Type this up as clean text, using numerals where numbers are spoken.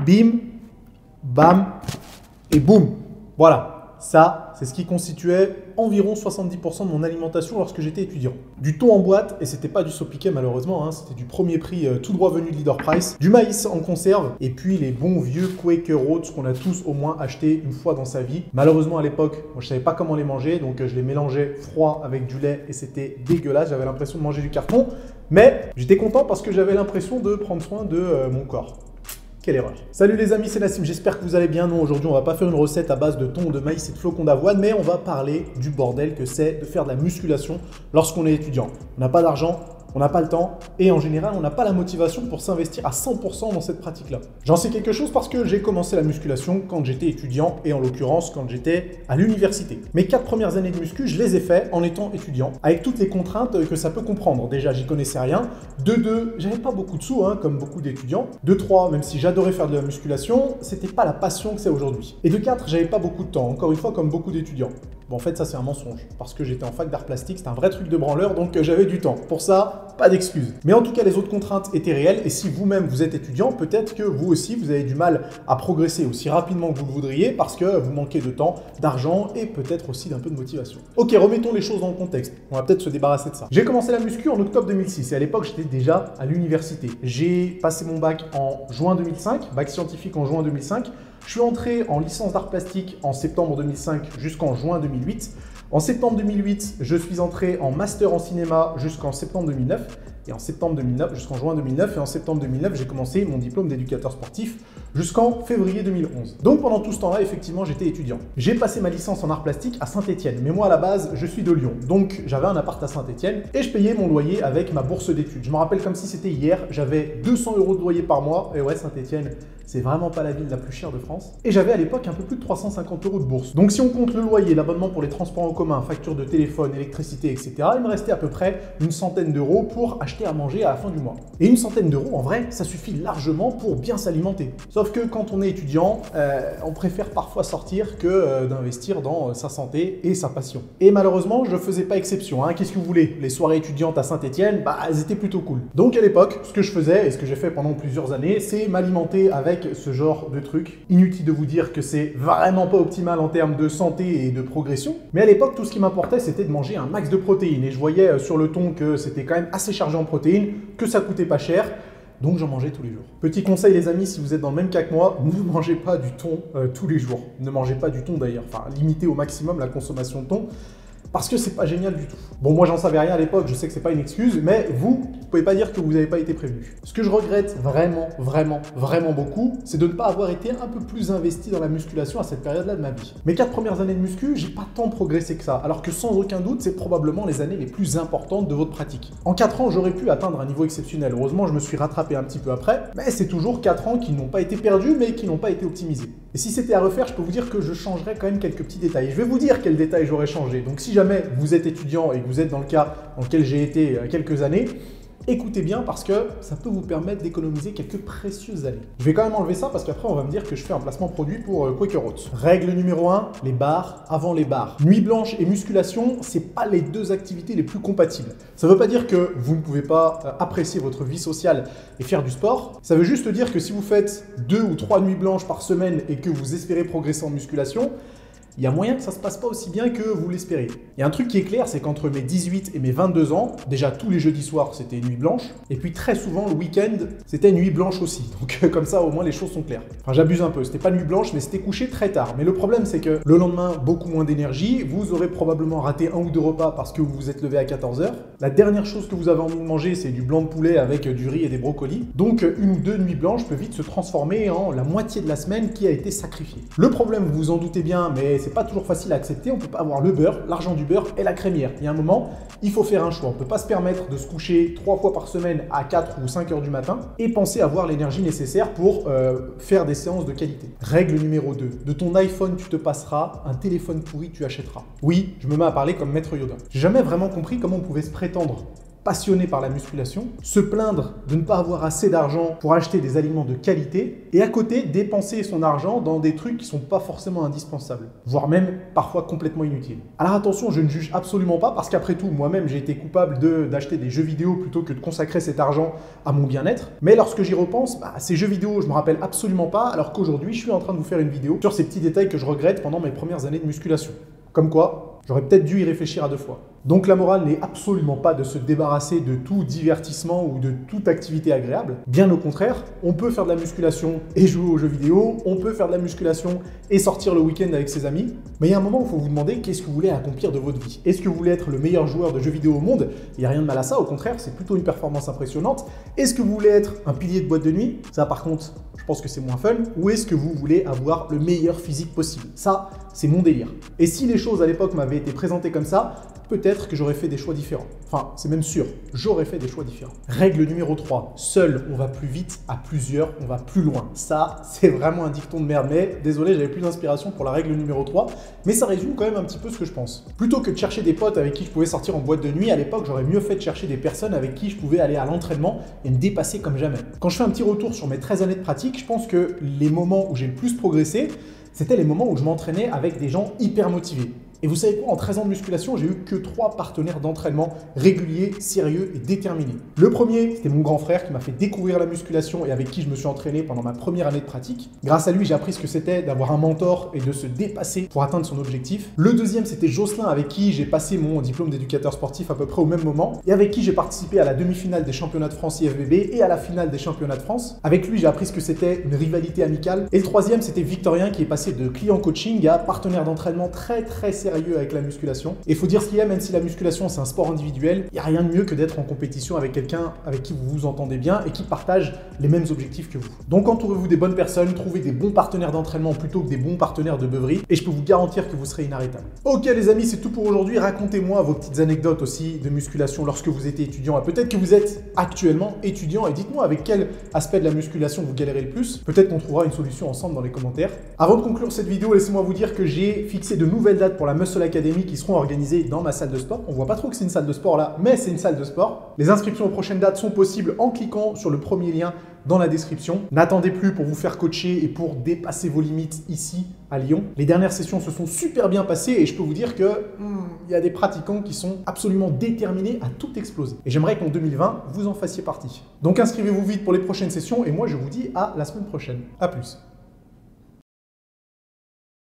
bim, bam et boum. Voilà, ça, c'est ce qui constituait environ 70% de mon alimentation lorsque j'étais étudiant. Du thon en boîte, et c'était pas du saupiquet malheureusement, hein, c'était du premier prix tout droit venu de Leader Price, du maïs en conserve, et puis les bons vieux Quaker Oats qu'on a tous au moins acheté une fois dans sa vie. Malheureusement à l'époque, moi je savais pas comment les manger, donc je les mélangeais froid avec du lait et c'était dégueulasse, j'avais l'impression de manger du carton, mais j'étais content parce que j'avais l'impression de prendre soin de mon corps. Quelle erreur. Salut les amis, c'est Nassim, j'espère que vous allez bien. Non, aujourd'hui on va pas faire une recette à base de thon, de maïs et de flocons d'avoine, mais on va parler du bordel que c'est de faire de la musculation lorsqu'on est étudiant. On n'a pas d'argent, on n'a pas le temps et en général on n'a pas la motivation pour s'investir à 100% dans cette pratique-là. J'en sais quelque chose parce que j'ai commencé la musculation quand j'étais étudiant et en l'occurrence quand j'étais à l'université. Mes 4 premières années de muscu, je les ai fait en étant étudiant avec toutes les contraintes que ça peut comprendre. Déjà, j'y connaissais rien. De 2, j'avais pas beaucoup de sous comme beaucoup d'étudiants. De 3, même si j'adorais faire de la musculation, c'était pas la passion que c'est aujourd'hui. Et de 4, j'avais pas beaucoup de temps, encore une fois comme beaucoup d'étudiants. Bon, en fait, ça, c'est un mensonge, parce que j'étais en fac d'art plastique, c'était un vrai truc de branleur, donc j'avais du temps. Pour ça, pas d'excuses. Mais en tout cas, les autres contraintes étaient réelles, et si vous-même, vous êtes étudiant, peut-être que vous aussi, vous avez du mal à progresser aussi rapidement que vous le voudriez, parce que vous manquez de temps, d'argent, et peut-être aussi d'un peu de motivation. Ok, remettons les choses dans le contexte. On va peut-être se débarrasser de ça. J'ai commencé la muscu en octobre 2006, et à l'époque, j'étais déjà à l'université. J'ai passé mon bac en juin 2005, bac scientifique en juin 2005, je suis entré en licence d'art plastique en septembre 2005 jusqu'en juin 2008. En septembre 2008, je suis entré en master en cinéma jusqu'en septembre 2009. Et en septembre 2009, jusqu'en juin 2009. Et en septembre 2009, j'ai commencé mon diplôme d'éducateur sportif jusqu'en février 2011. Donc pendant tout ce temps-là, effectivement, j'étais étudiant. J'ai passé ma licence en art plastique à Saint-Étienne. Mais moi, à la base, je suis de Lyon. Donc j'avais un appart à Saint-Étienne et je payais mon loyer avec ma bourse d'études. Je me rappelle comme si c'était hier, j'avais 200 € de loyer par mois. Et ouais, Saint-Étienne, c'est vraiment pas la ville la plus chère de France. Et j'avais à l'époque un peu plus de 350 € de bourse. Donc si on compte le loyer, l'abonnement pour les transports en commun, facture de téléphone, électricité, etc., il me restait à peu près une centaine d'euros pour acheter à manger à la fin du mois. Et une centaine d'euros, en vrai, ça suffit largement pour bien s'alimenter. Sauf que quand on est étudiant, on préfère parfois sortir que d'investir dans sa santé et sa passion. Et malheureusement, je ne faisais pas exception. Qu'est-ce que vous voulez? Les soirées étudiantes à Saint-Étienne, elles étaient plutôt cool. Donc à l'époque, ce que je faisais, et ce que j'ai fait pendant plusieurs années, c'est m'alimenter avec ce genre de truc. Inutile de vous dire que c'est vraiment pas optimal en termes de santé et de progression. Mais à l'époque, tout ce qui m'importait, c'était de manger un max de protéines. Et je voyais sur le thon que c'était quand même assez chargé en protéines, que ça coûtait pas cher. Donc j'en mangeais tous les jours. Petit conseil les amis, si vous êtes dans le même cas que moi, ne mangez pas du thon tous les jours. Ne mangez pas du thon d'ailleurs. Enfin, limitez au maximum la consommation de thon. Parce que c'est pas génial du tout. Bon, moi j'en savais rien à l'époque, je sais que c'est pas une excuse, mais vous pouvez pas dire que vous n'avez pas été prévenu. Ce que je regrette vraiment beaucoup, c'est de ne pas avoir été un peu plus investi dans la musculation à cette période-là de ma vie. Mes 4 premières années de muscu, j'ai pas tant progressé que ça, alors que sans aucun doute, c'est probablement les années les plus importantes de votre pratique. En 4 ans, j'aurais pu atteindre un niveau exceptionnel. Heureusement, je me suis rattrapé un petit peu après, mais c'est toujours 4 ans qui n'ont pas été perdus, mais qui n'ont pas été optimisés. Et si c'était à refaire, je peux vous dire que je changerais quand même quelques petits détails. Je vais vous dire quels détails j'aurais changé. Donc si jamais vous êtes étudiant et que vous êtes dans le cas dans lequel j'ai été quelques années, écoutez bien parce que ça peut vous permettre d'économiser quelques précieuses années. Je vais quand même enlever ça parce qu'après on va me dire que je fais un placement produit pour Quaker Oats. Règle numéro 1, les barres avant les barres. Nuit blanche et musculation, c'est pas les deux activités les plus compatibles. Ça veut pas dire que vous ne pouvez pas apprécier votre vie sociale et faire du sport. Ça veut juste dire que si vous faites 2 ou 3 nuits blanches par semaine et que vous espérez progresser en musculation, il y a moyen que ça ne se passe pas aussi bien que vous l'espérez. Il y a un truc qui est clair, c'est qu'entre mes 18 et mes 22 ans, déjà tous les jeudis soirs, c'était nuit blanche. Et puis très souvent, le week-end, c'était nuit blanche aussi. Donc comme ça, au moins, les choses sont claires. Enfin, j'abuse un peu. C'était pas nuit blanche, mais c'était couché très tard. Mais le problème, c'est que le lendemain, beaucoup moins d'énergie. Vous aurez probablement raté 1 ou 2 repas parce que vous vous êtes levé à 14 h. La dernière chose que vous avez envie de manger, c'est du blanc de poulet avec du riz et des brocolis. Donc, 1 ou 2 nuits blanches peuvent vite se transformer en la moitié de la semaine qui a été sacrifiée. Le problème, vous vous en doutez bien, mais c'est pas toujours facile à accepter, on ne peut pas avoir le beurre, l'argent du beurre et la crémière. Il y a un moment, il faut faire un choix. On ne peut pas se permettre de se coucher 3 fois par semaine à 4 ou 5 heures du matin et penser avoir l'énergie nécessaire pour faire des séances de qualité. Règle numéro 2. De ton iPhone, tu te passeras, un téléphone pourri, tu achèteras. Oui, je me mets à parler comme maître Yoda. J'ai jamais vraiment compris comment on pouvait se prétendre passionné par la musculation, se plaindre de ne pas avoir assez d'argent pour acheter des aliments de qualité et à côté dépenser son argent dans des trucs qui sont pas forcément indispensables, voire même parfois complètement inutiles. Alors attention, je ne juge absolument pas parce qu'après tout, moi-même j'ai été coupable d'acheter des jeux vidéo plutôt que de consacrer cet argent à mon bien-être. Mais lorsque j'y repense, ces jeux vidéo, je me rappelle absolument pas, alors qu'aujourd'hui, je suis en train de vous faire une vidéo sur ces petits détails que je regrette pendant mes premières années de musculation. Comme quoi, j'aurais peut-être dû y réfléchir à 2 fois. Donc la morale n'est absolument pas de se débarrasser de tout divertissement ou de toute activité agréable. Bien au contraire, on peut faire de la musculation et jouer aux jeux vidéo, on peut faire de la musculation et sortir le week-end avec ses amis. Mais il y a un moment où il faut vous demander qu'est-ce que vous voulez accomplir de votre vie. Est-ce que vous voulez être le meilleur joueur de jeux vidéo au monde? Il n'y a rien de mal à ça, au contraire, c'est plutôt une performance impressionnante. Est-ce que vous voulez être un pilier de boîte de nuit? Ça par contre, je pense que c'est moins fun. Ou est-ce que vous voulez avoir le meilleur physique possible? Ça, c'est mon délire. Et si les choses à l'époque m'avaient été présentées comme ça, peut-être que j'aurais fait des choix différents. Enfin, c'est même sûr, j'aurais fait des choix différents. Règle numéro 3, seul on va plus vite, à plusieurs on va plus loin. Ça, c'est vraiment un dicton de merde, mais désolé, j'avais plus d'inspiration pour la règle numéro 3, mais ça résume quand même un petit peu ce que je pense. Plutôt que de chercher des potes avec qui je pouvais sortir en boîte de nuit, à l'époque, j'aurais mieux fait de chercher des personnes avec qui je pouvais aller à l'entraînement et me dépasser comme jamais. Quand je fais un petit retour sur mes 13 années de pratique, je pense que les moments où j'ai le plus progressé, c'était les moments où je m'entraînais avec des gens hyper motivés. Et vous savez quoi, en 13 ans de musculation, j'ai eu que 3 partenaires d'entraînement réguliers, sérieux et déterminés. Le premier, c'était mon grand frère qui m'a fait découvrir la musculation et avec qui je me suis entraîné pendant ma première année de pratique. Grâce à lui, j'ai appris ce que c'était d'avoir un mentor et de se dépasser pour atteindre son objectif. Le deuxième, c'était Jocelyn avec qui j'ai passé mon diplôme d'éducateur sportif à peu près au même moment et avec qui j'ai participé à la demi-finale des championnats de France IFBB et à la finale des championnats de France. Avec lui, j'ai appris ce que c'était une rivalité amicale. Et le troisième, c'était Victorien qui est passé de client coaching à partenaire d'entraînement très sérieux avec la musculation. Et il faut dire ce qu'il y a, même si la musculation c'est un sport individuel, il n'y a rien de mieux que d'être en compétition avec quelqu'un avec qui vous vous entendez bien et qui partage les mêmes objectifs que vous. Donc entourez-vous des bonnes personnes, trouvez des bons partenaires d'entraînement plutôt que des bons partenaires de beuverie et je peux vous garantir que vous serez inarrêtable. Ok les amis, c'est tout pour aujourd'hui. Racontez-moi vos petites anecdotes aussi de musculation lorsque vous étiez étudiant. Et peut-être que vous êtes actuellement étudiant et dites-moi avec quel aspect de la musculation vous galérez le plus. Peut-être qu'on trouvera une solution ensemble dans les commentaires. Avant de conclure cette vidéo, laissez-moi vous dire que j'ai fixé de nouvelles dates pour la Muscle Academy qui seront organisées dans ma salle de sport. On voit pas trop que c'est une salle de sport là, mais c'est une salle de sport. Les inscriptions aux prochaines dates sont possibles en cliquant sur le premier lien dans la description. N'attendez plus pour vous faire coacher et pour dépasser vos limites ici à Lyon. Les dernières sessions se sont super bien passées et je peux vous dire que il y a des pratiquants qui sont absolument déterminés à tout exploser. Et j'aimerais qu'en 2020, vous en fassiez partie. Donc inscrivez-vous vite pour les prochaines sessions et moi je vous dis à la semaine prochaine. À plus.